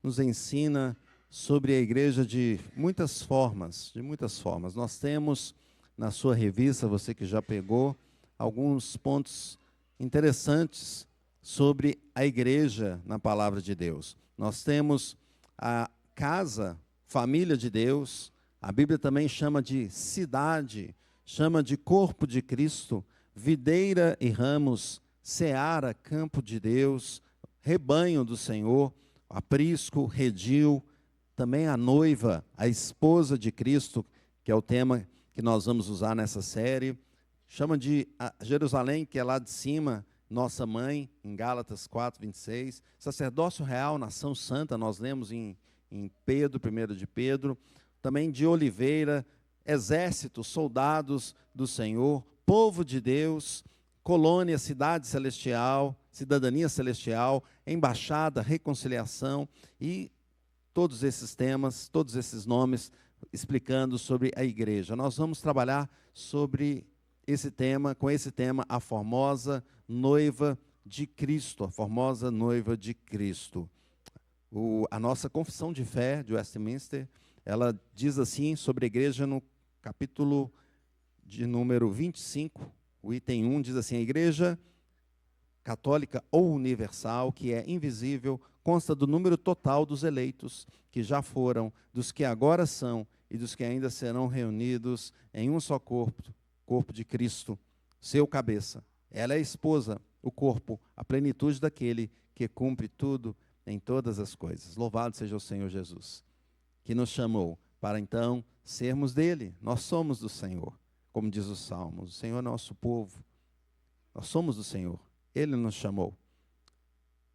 nos ensina sobre a igreja de muitas formas, Nós temos na sua revista, você que já pegou, alguns pontos interessantes sobre a igreja na palavra de Deus. Nós temos a casa, família de Deus, a Bíblia também chama de cidade, chama de corpo de Cristo, videira e ramos, seara, campo de Deus, rebanho do Senhor, aprisco, redil, também a noiva, a esposa de Cristo, que é o tema que nós vamos usar nessa série. Chama de Jerusalém, que é lá de cima, nossa mãe, em Gálatas 4:26. Sacerdócio real, nação santa, nós lemos em Pedro, 1 de Pedro. Também de oliveira, exército, soldados do Senhor, povo de Deus, colônia, cidade celestial, cidadania celestial, embaixada, reconciliação e todos esses temas, todos esses nomes explicando sobre a igreja. Nós vamos trabalhar sobre esse tema, com esse tema, a formosa noiva de Cristo, a formosa noiva de Cristo. A nossa confissão de fé de Westminster, ela diz assim sobre a igreja no capítulo de número 25, o item 1, diz assim: a igreja católica ou universal, que é invisível, consta do número total dos eleitos, que já foram, dos que agora são e dos que ainda serão reunidos em um só corpo, corpo de Cristo, seu cabeça. Ela é a esposa, o corpo, a plenitude daquele que cumpre tudo em todas as coisas. Louvado seja o Senhor Jesus, que nos chamou para então sermos dele. Nós somos do Senhor, como diz os Salmos. O Senhor é nosso povo. Nós somos do Senhor. Ele nos chamou.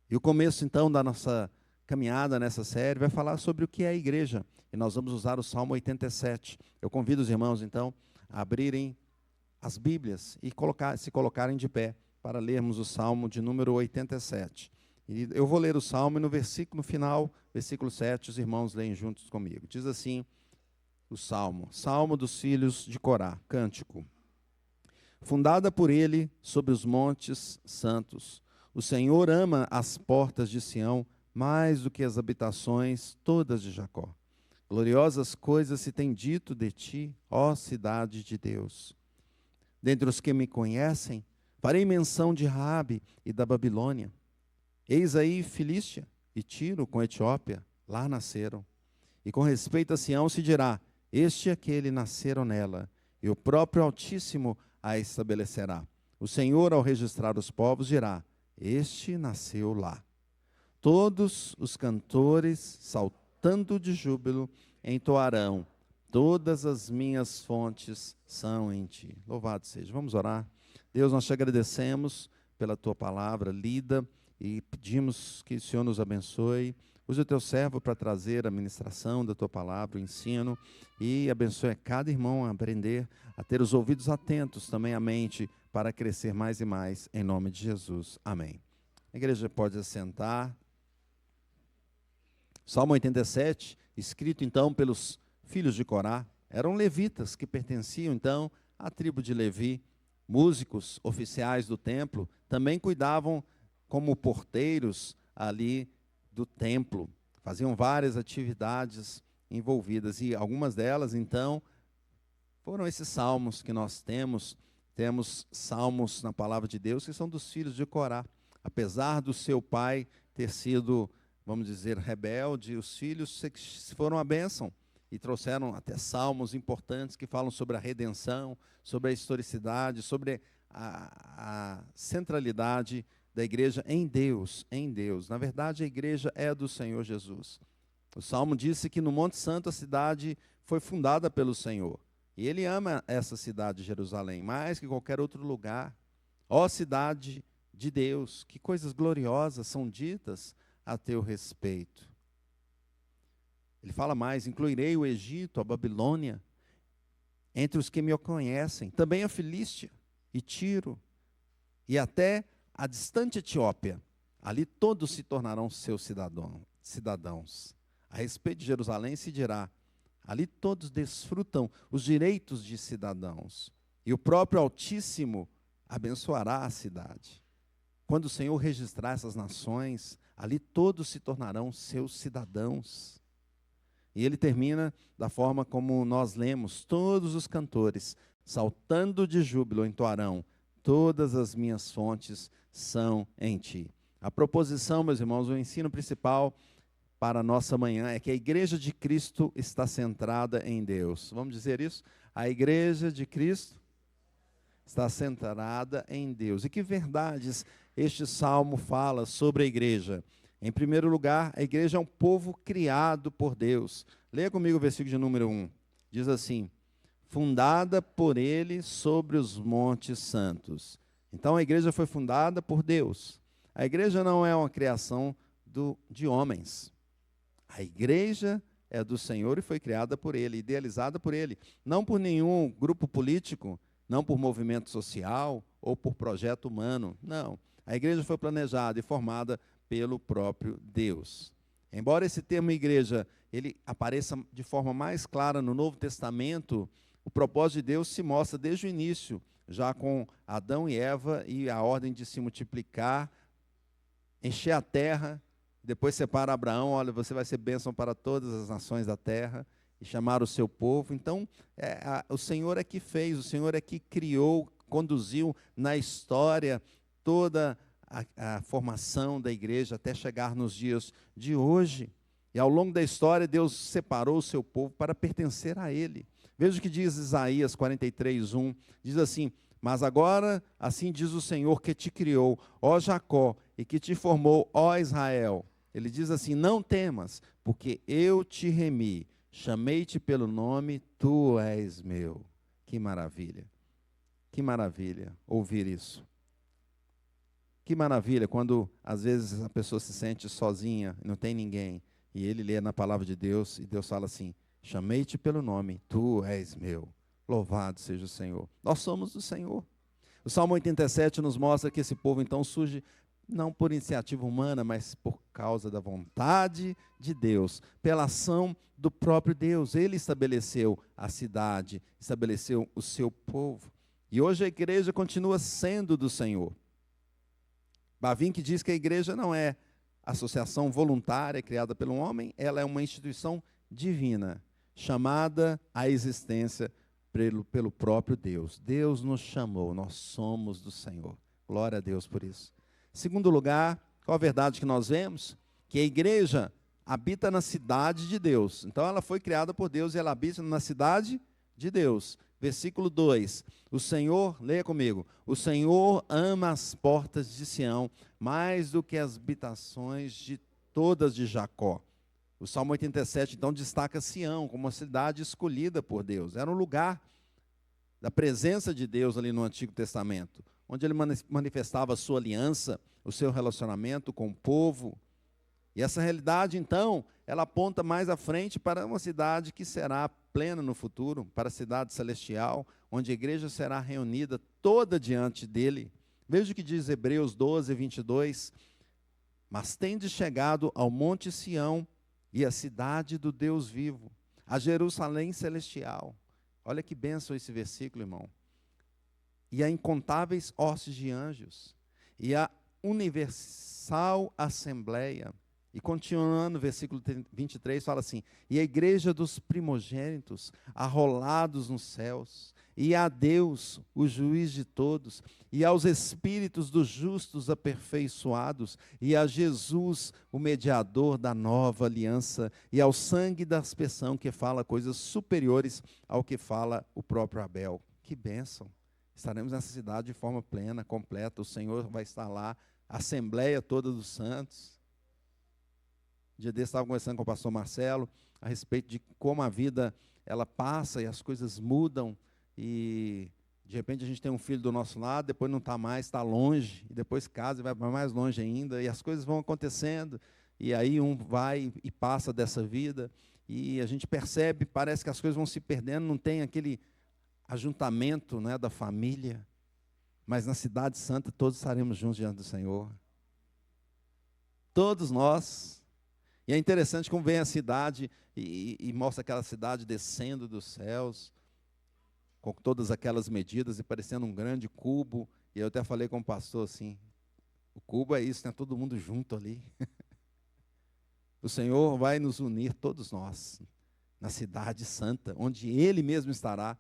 E o começo, então, da nossa caminhada nessa série vai falar sobre o que é a igreja. E nós vamos usar o Salmo 87. Eu convido os irmãos, então, a abrirem as Bíblias e se colocarem de pé para lermos o Salmo de número 87. E eu vou ler o Salmo e no final, versículo 7, os irmãos leem juntos comigo. Diz assim o Salmo: Salmo dos filhos de Corá, cântico. Fundada por ele sobre os montes santos, o Senhor ama as portas de Sião mais do que as habitações todas de Jacó. Gloriosas coisas se tem dito de ti, ó cidade de Deus. Dentre os que me conhecem, farei menção de Raabe e da Babilônia. Eis aí Filístia e Tiro com Etiópia, lá nasceram. E com respeito a Sião se dirá: este e aquele nasceram nela, e o próprio Altíssimo a estabelecerá. O Senhor, ao registrar os povos, dirá: este nasceu lá. Todos os cantores, saltando de júbilo, entoarão: todas as minhas fontes são em ti. Louvado seja. Vamos orar. Deus, nós te agradecemos pela tua palavra lida e pedimos que o Senhor nos abençoe. Use o teu servo para trazer a ministração da tua palavra, o ensino, e abençoe a cada irmão a aprender, a ter os ouvidos atentos, também a mente, para crescer mais e mais, em nome de Jesus. Amém. A igreja pode assentar. Salmo 87, escrito então pelos filhos de Corá, eram levitas que pertenciam então à tribo de Levi. Músicos oficiais do templo também cuidavam como porteiros ali do templo, faziam várias atividades envolvidas, e algumas delas, então, foram esses salmos que nós temos salmos na palavra de Deus que são dos filhos de Corá. Apesar do seu pai ter sido, vamos dizer, rebelde, os filhos foram a bênção e trouxeram até salmos importantes que falam sobre a redenção, sobre a historicidade, sobre a centralidade da igreja em Deus, em Deus. Na verdade, a igreja é do Senhor Jesus. O Salmo disse que no Monte Santo a cidade foi fundada pelo Senhor. E ele ama essa cidade de Jerusalém, mais que qualquer outro lugar. Ó cidade de Deus, que coisas gloriosas são ditas a teu respeito. Ele fala mais: incluirei o Egito, a Babilônia, entre os que me conhecem, também a Filístia e Tiro, e até a distante Etiópia. Ali todos se tornarão seus cidadãos. A respeito de Jerusalém se dirá: ali todos desfrutam os direitos de cidadãos. E o próprio Altíssimo abençoará a cidade. Quando o Senhor registrar essas nações, ali todos se tornarão seus cidadãos. E ele termina da forma como nós lemos: todos os cantores, saltando de júbilo, entoarão: todas as minhas fontes são em ti. A proposição, meus irmãos, o ensino principal para a nossa manhã é que a igreja de Cristo está centrada em Deus. Vamos dizer isso? A igreja de Cristo está centrada em Deus. E que verdades este salmo fala sobre a igreja? Em primeiro lugar, a igreja é um povo criado por Deus. Leia comigo o versículo de número 1. Diz assim: fundada por ele sobre os montes santos. Então a igreja foi fundada por Deus. A igreja não é uma criação de homens. A igreja é do Senhor e foi criada por ele, idealizada por ele. Não por nenhum grupo político, não por movimento social ou por projeto humano. Não. A igreja foi planejada e formada pelo próprio Deus. Embora esse termo igreja ele apareça de forma mais clara no Novo Testamento, o propósito de Deus se mostra desde o início, já com Adão e Eva e a ordem de se multiplicar, encher a terra, depois separa Abraão: olha, você vai ser bênção para todas as nações da terra, e chamar o seu povo. Então, o Senhor é que fez, o Senhor é que criou, conduziu na história toda a formação da igreja até chegar nos dias de hoje. E ao longo da história, Deus separou o seu povo para pertencer a Ele. Veja o que diz Isaías 43:1, diz assim: mas agora, assim diz o Senhor que te criou, ó Jacó, e que te formou, ó Israel. Ele diz assim: não temas, porque eu te remi, chamei-te pelo nome, tu és meu. Que maravilha ouvir isso. Que maravilha quando às vezes a pessoa se sente sozinha, não tem ninguém, e ele lê na palavra de Deus, e Deus fala assim: chamei-te pelo nome, tu és meu. Louvado seja o Senhor. Nós somos do Senhor. O Salmo 87 nos mostra que esse povo então surge não por iniciativa humana, mas por causa da vontade de Deus, pela ação do próprio Deus. Ele estabeleceu a cidade, estabeleceu o seu povo. E hoje a igreja continua sendo do Senhor. Bavinck diz que a igreja não é associação voluntária criada pelo homem, ela é uma instituição divina, chamada à existência pelo próprio Deus. Deus nos chamou, nós somos do Senhor. Glória a Deus por isso. Segundo lugar, qual a verdade que nós vemos? Que a igreja habita na cidade de Deus. Então ela foi criada por Deus e ela habita na cidade de Deus. Versículo 2, o Senhor, leia comigo: o Senhor ama as portas de Sião mais do que as habitações de todas de Jacó. O Salmo 87, então, destaca Sião como uma cidade escolhida por Deus. Era um lugar da presença de Deus ali no Antigo Testamento, onde ele manifestava a sua aliança, o seu relacionamento com o povo. E essa realidade, então, ela aponta mais à frente para uma cidade que será plena no futuro, para a cidade celestial, onde a igreja será reunida toda diante dele. Veja o que diz Hebreus 12:22. Mas tendes chegado ao monte Sião e à cidade do Deus vivo, a Jerusalém celestial. Olha que bênção esse versículo, irmão. E a incontáveis hostes de anjos, e a universal assembleia. E continuando, versículo 23, fala assim: e a igreja dos primogênitos, arrolados nos céus, e a Deus, o juiz de todos, e aos espíritos dos justos aperfeiçoados, e a Jesus, o mediador da nova aliança, e ao sangue da aspersão, que fala coisas superiores ao que fala o próprio Abel. Que bênção! Estaremos nessa cidade de forma plena, completa. O Senhor vai estar lá, a assembleia toda dos santos. Um dia desse estava conversando com o pastor Marcelo a respeito de como a vida ela passa e as coisas mudam, e de repente a gente tem um filho do nosso lado, depois não está mais, está longe, e depois casa e vai para mais longe ainda, e as coisas vão acontecendo, e aí um vai e passa dessa vida, e a gente percebe, parece que as coisas vão se perdendo, não tem aquele ajuntamento, né, da família, mas na cidade santa todos estaremos juntos diante do Senhor. Todos nós. E é interessante como vem a cidade e mostra aquela cidade descendo dos céus, com todas aquelas medidas e parecendo um grande cubo. E eu até falei com o pastor assim: O cubo é isso, né? Todo mundo junto ali. O Senhor vai nos unir, todos nós, na cidade santa, onde Ele mesmo estará.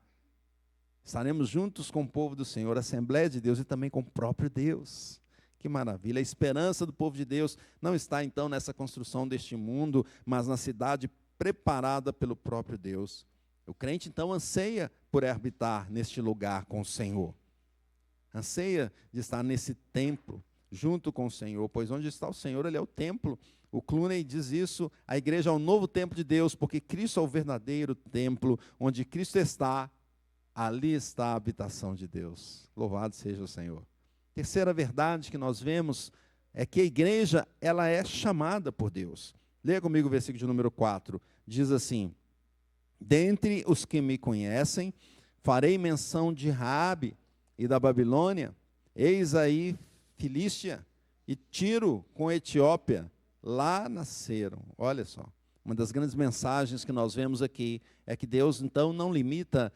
Estaremos juntos com o povo do Senhor, a Assembleia de Deus e também com o próprio Deus. Que maravilha! A esperança do povo de Deus não está então nessa construção deste mundo, mas na cidade preparada pelo próprio Deus. O crente então anseia por habitar neste lugar com o Senhor. Anseia de estar nesse templo, junto com o Senhor, pois onde está o Senhor, Ele é o templo. O Clooney diz isso, a igreja é o novo templo de Deus, porque Cristo é o verdadeiro templo, onde Cristo está, ali está a habitação de Deus. Louvado seja o Senhor. Terceira verdade que nós vemos é que a igreja, ela é chamada por Deus. Leia comigo o versículo de número 4, diz assim: dentre os que me conhecem, farei menção de Raabe e da Babilônia, eis aí Filístia e Tiro com Etiópia, lá nasceram. Olha só, uma das grandes mensagens que nós vemos aqui é que Deus então não limita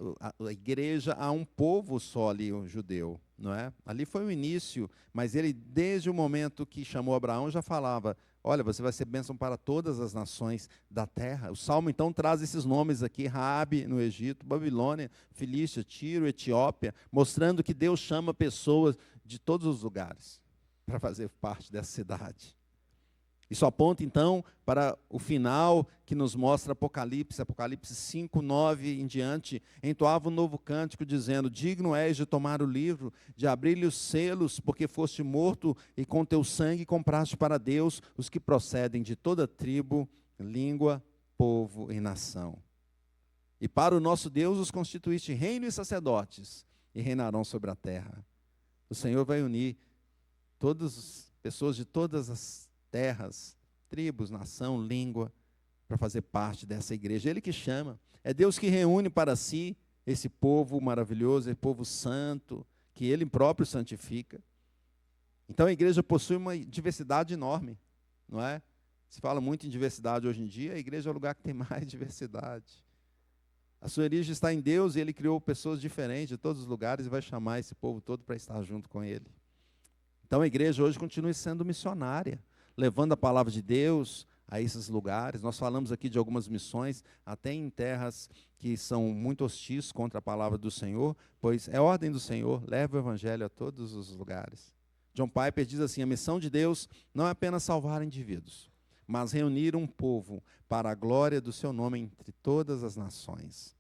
a igreja a um povo só ali, o judeu, não é? Ali foi o início, mas ele desde o momento que chamou Abraão já falava: olha, você vai ser bênção para todas as nações da terra. O Salmo então traz esses nomes aqui: Raabe no Egito, Babilônia, Filístia, Tiro, Etiópia, mostrando que Deus chama pessoas de todos os lugares para fazer parte dessa cidade. Isso aponta, então, para o final que nos mostra Apocalipse 5, 9 em diante. Entoava um novo cântico, dizendo: digno és de tomar o livro, de abrir-lhe os selos, porque foste morto e com teu sangue compraste para Deus os que procedem de toda tribo, língua, povo e nação. E para o nosso Deus os constituíste reino e sacerdotes, e reinarão sobre a terra. O Senhor vai unir todas as pessoas de todas as terras, tribos, nação, língua, para fazer parte dessa igreja. Ele que chama, é Deus que reúne para si esse povo maravilhoso, esse povo santo, que Ele próprio santifica. Então a igreja possui uma diversidade enorme, não é? Se fala muito em diversidade hoje em dia, a igreja é o lugar que tem mais diversidade. A sua origem está em Deus e Ele criou pessoas diferentes de todos os lugares e vai chamar esse povo todo para estar junto com Ele. Então a igreja hoje continua sendo missionária, levando a palavra de Deus a esses lugares. Nós falamos aqui de algumas missões, até em terras que são muito hostis contra a palavra do Senhor, pois é ordem do Senhor, leva o evangelho a todos os lugares. John Piper diz assim: a missão de Deus não é apenas salvar indivíduos, mas reunir um povo para a glória do seu nome entre todas as nações.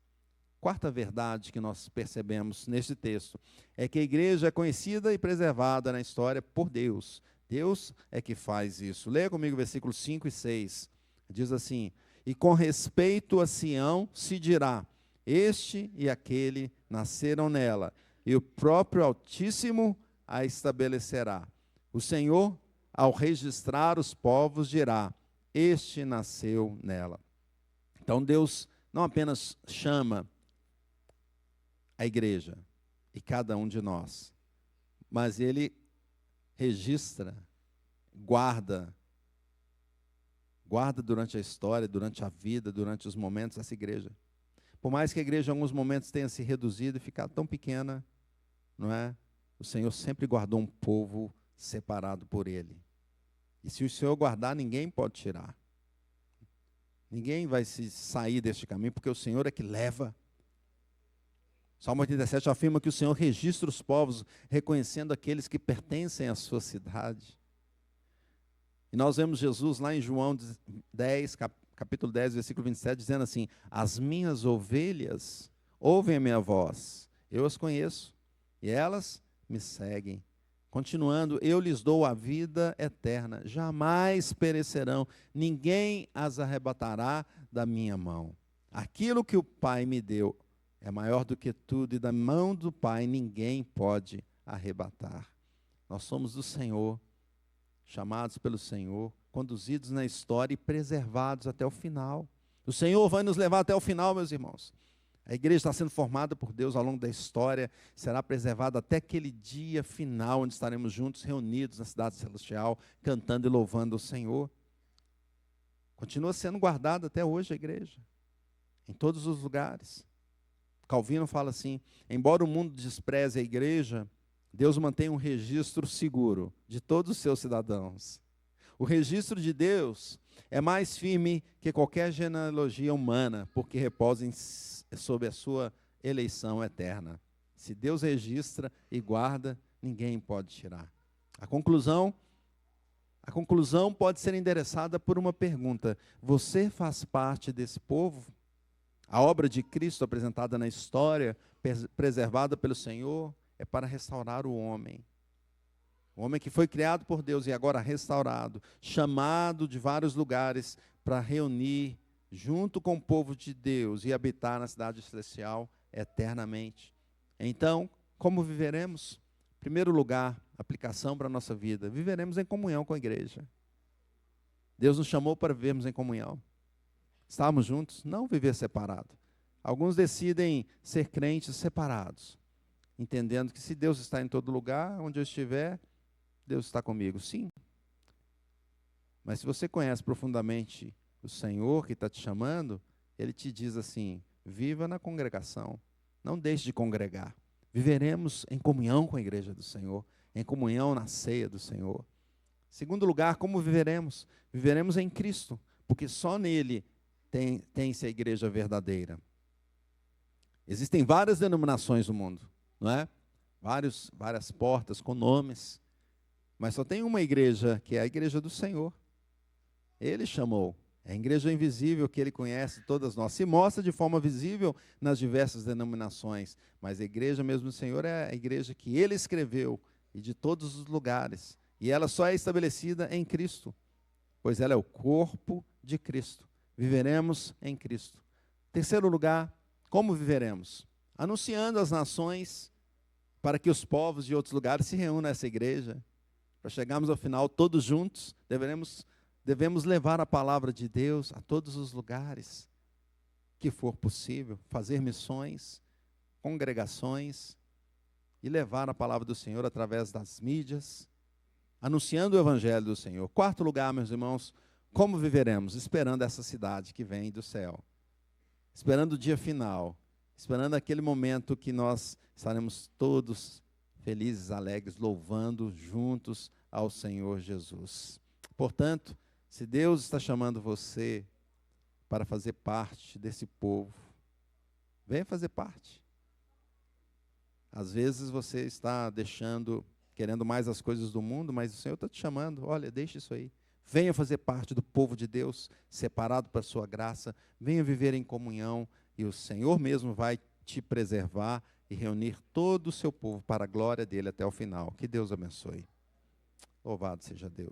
Quarta verdade que nós percebemos neste texto é que a igreja é conhecida e preservada na história por Deus. Deus é que faz isso. Leia comigo versículos 5 e 6. Diz assim: e com respeito a Sião se dirá: este e aquele nasceram nela, e o próprio Altíssimo a estabelecerá. O Senhor, ao registrar os povos, dirá: este nasceu nela. Então Deus não apenas chama a igreja e cada um de nós, mas Ele registra, guarda durante a história, durante a vida, durante os momentos essa igreja. Por mais que a igreja em alguns momentos tenha se reduzido e ficado tão pequena, não é? O Senhor sempre guardou um povo separado por Ele. E se o Senhor guardar, ninguém pode tirar. Ninguém vai se sair deste caminho, porque o Senhor é que leva. Salmo 87 afirma que o Senhor registra os povos, reconhecendo aqueles que pertencem à sua cidade. E nós vemos Jesus lá em João 10, capítulo 10, versículo 27, dizendo assim: as minhas ovelhas ouvem a minha voz, eu as conheço, e elas me seguem. Continuando: eu lhes dou a vida eterna, jamais perecerão, ninguém as arrebatará da minha mão. Aquilo que o Pai me deu é maior do que tudo, e da mão do Pai ninguém pode arrebatar. Nós somos do Senhor, chamados pelo Senhor, conduzidos na história e preservados até o final. O Senhor vai nos levar até o final, meus irmãos. A igreja está sendo formada por Deus ao longo da história, será preservada até aquele dia final, onde estaremos juntos, reunidos na cidade celestial, cantando e louvando o Senhor. Continua sendo guardada até hoje a igreja, em todos os lugares. Calvino fala assim: embora o mundo despreze a igreja, Deus mantém um registro seguro de todos os seus cidadãos. O registro de Deus é mais firme que qualquer genealogia humana, porque repousa sob a sua eleição eterna. Se Deus registra e guarda, ninguém pode tirar. A conclusão pode ser endereçada por uma pergunta: você faz parte desse povo? A obra de Cristo apresentada na história, preservada pelo Senhor, é para restaurar o homem. O homem que foi criado por Deus e agora restaurado, chamado de vários lugares para reunir junto com o povo de Deus e habitar na cidade celestial eternamente. Então, como viveremos? Em primeiro lugar, aplicação para a nossa vida. Viveremos em comunhão com a igreja. Deus nos chamou para vivermos em comunhão. Estarmos juntos, não viver separado. Alguns decidem ser crentes separados, entendendo que se Deus está em todo lugar, onde eu estiver, Deus está comigo. Sim. Mas se você conhece profundamente o Senhor que está te chamando, Ele te diz assim: viva na congregação, não deixe de congregar. Viveremos em comunhão com a igreja do Senhor, em comunhão na ceia do Senhor. Segundo lugar, como viveremos? Viveremos em Cristo, porque só nele tem-se a igreja verdadeira. Existem várias denominações no mundo, não é? Várias portas com nomes, mas só tem uma igreja, que é a igreja do Senhor. Ele chamou, é a igreja invisível que Ele conhece, todas nós. Se mostra de forma visível nas diversas denominações, mas a igreja mesmo do Senhor é a igreja que Ele escreveu, e de todos os lugares. E ela só é estabelecida em Cristo, pois ela é o corpo de Cristo. Viveremos em Cristo. Terceiro lugar, como viveremos? Anunciando às nações, para que os povos de outros lugares se reúnam a essa igreja. Para chegarmos ao final todos juntos, devemos levar a palavra de Deus a todos os lugares que for possível, fazer missões, congregações, e levar a palavra do Senhor através das mídias, anunciando o evangelho do Senhor. Quarto lugar, meus irmãos, como viveremos? Esperando essa cidade que vem do céu, esperando o dia final, esperando aquele momento que nós estaremos todos felizes, alegres, louvando juntos ao Senhor Jesus. Portanto, se Deus está chamando você para fazer parte desse povo, venha fazer parte. Às vezes você está querendo mais as coisas do mundo, mas o Senhor está te chamando. Olha, deixe isso aí. Venha fazer parte do povo de Deus, separado para a sua graça. Venha viver em comunhão e o Senhor mesmo vai te preservar e reunir todo o seu povo para a glória dele até o final. Que Deus abençoe. Louvado seja Deus.